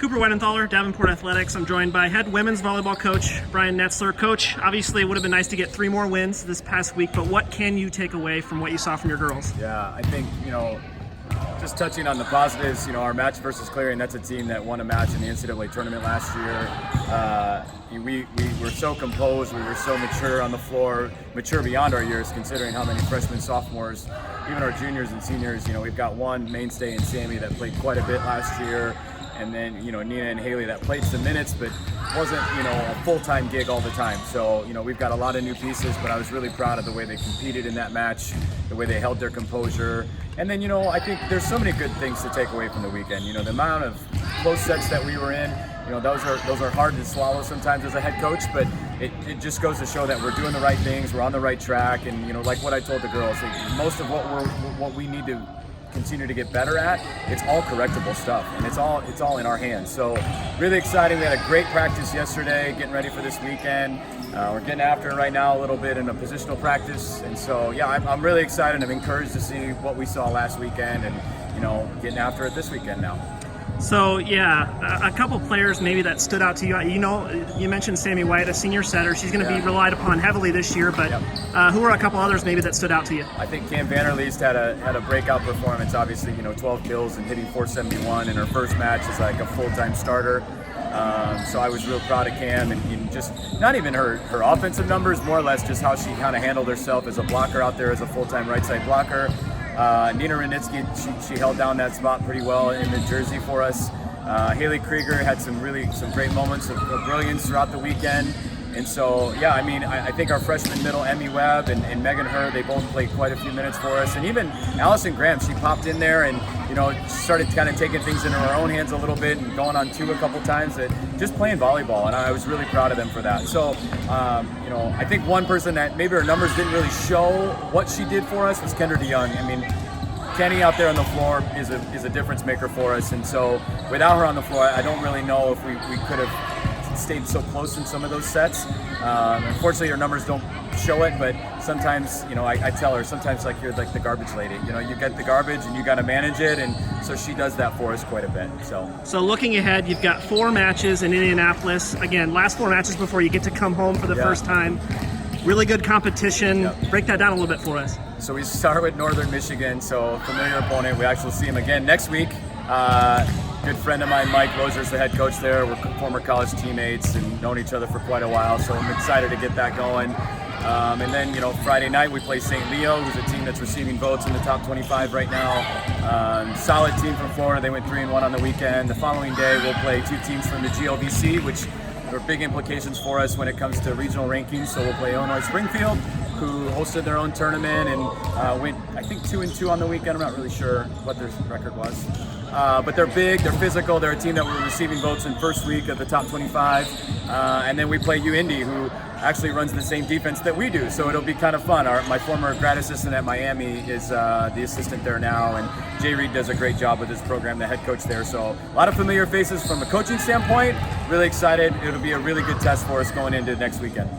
Cooper Weidenthal, Davenport Athletics. I'm joined by head women's volleyball coach Brian Netzler. Coach, obviously it would have been nice to get 3 more wins this past week, but what can you take away from what you saw from your girls? Yeah, I think, just touching on the positives, our match versus Clarion, that's a team that won a match in the NCAA tournament last year. We were so composed, we were so mature on the floor, mature beyond our years considering how many freshmen, sophomores, even our juniors and seniors, we've got one mainstay in Sammy that played quite a bit last year. And then, Nina and Haley that played some minutes, but wasn't, a full-time gig all the time. So, we've got a lot of new pieces, but I was really proud of the way they competed in that match, the way they held their composure. And then, I think there's so many good things to take away from the weekend. The amount of close sets that we were in, those are hard to swallow sometimes as a head coach, but it just goes to show that we're doing the right things, we're on the right track, and, like what I told the girls, like most of what we need to continue to get better at, it's all correctable stuff, and it's all in our hands. So really exciting. We had a great practice yesterday, getting ready for this weekend. We're getting after it right now a little bit in a positional practice, and so yeah, I'm really excited. I'm encouraged to see what we saw last weekend, and getting after it this weekend now. So yeah, a couple players maybe that stood out to you. You mentioned Sammy White, a senior setter. She's going to be relied upon heavily this year, but who are a couple others maybe that stood out to you? I think Cam Vanderleest had a breakout performance. Obviously, 12 kills and hitting .471 in her first match as like a full-time starter. So I was real proud of Cam, and just not even her offensive numbers, more or less just how she kind of handled herself as a blocker out there as a full-time right side blocker. Nina Ranitsky, she held down that spot pretty well in the jersey for us. Haley Krieger had some great moments of brilliance throughout the weekend. And so, yeah, I think our freshman middle, Emmy Webb and Megan Herr, they both played quite a few minutes for us. And even Allison Graham, she popped in there and, started kind of taking things into her own hands a little bit and going on 2 a couple times, that just playing volleyball. And I was really proud of them for that. So, I think one person that maybe her numbers didn't really show what she did for us was Kendra DeYoung. Kenny out there on the floor is a difference maker for us. And so without her on the floor, I don't really know if we could have stayed so close in some of those sets. Unfortunately, her numbers don't show it, but sometimes, I tell her, sometimes like you're like the garbage lady. You get the garbage and you got to manage it, and so she does that for us quite a bit. So looking ahead, you've got 4 matches in Indianapolis. Again, last 4 matches before you get to come home for the first time. Really good competition. Break that down a little bit for us. So we start with Northern Michigan, so familiar opponent. We actually see him again next week. Good friend of mine, Mike Lozer's the head coach there. We're former college teammates and known each other for quite a while, so I'm excited to get that going. And then, Friday night we play St. Leo, who's a team that's receiving votes in the top 25 right now. Solid team from Florida. They went 3-1 on the weekend. The following day we'll play 2 teams from the GLVC, which are big implications for us when it comes to regional rankings. So we'll play Illinois Springfield, who hosted their own tournament and went, I think, 2-2 on the weekend. I'm not really sure what their record was. But they're big, they're physical, they're a team that we're receiving votes in first week of the top 25. And then we play UIndy, who actually runs the same defense that we do, so it'll be kind of fun. My former grad assistant at Miami is the assistant there now, and Jay Reed does a great job with his program, the head coach there. So a lot of familiar faces from a coaching standpoint. Really excited. It'll be a really good test for us going into next weekend.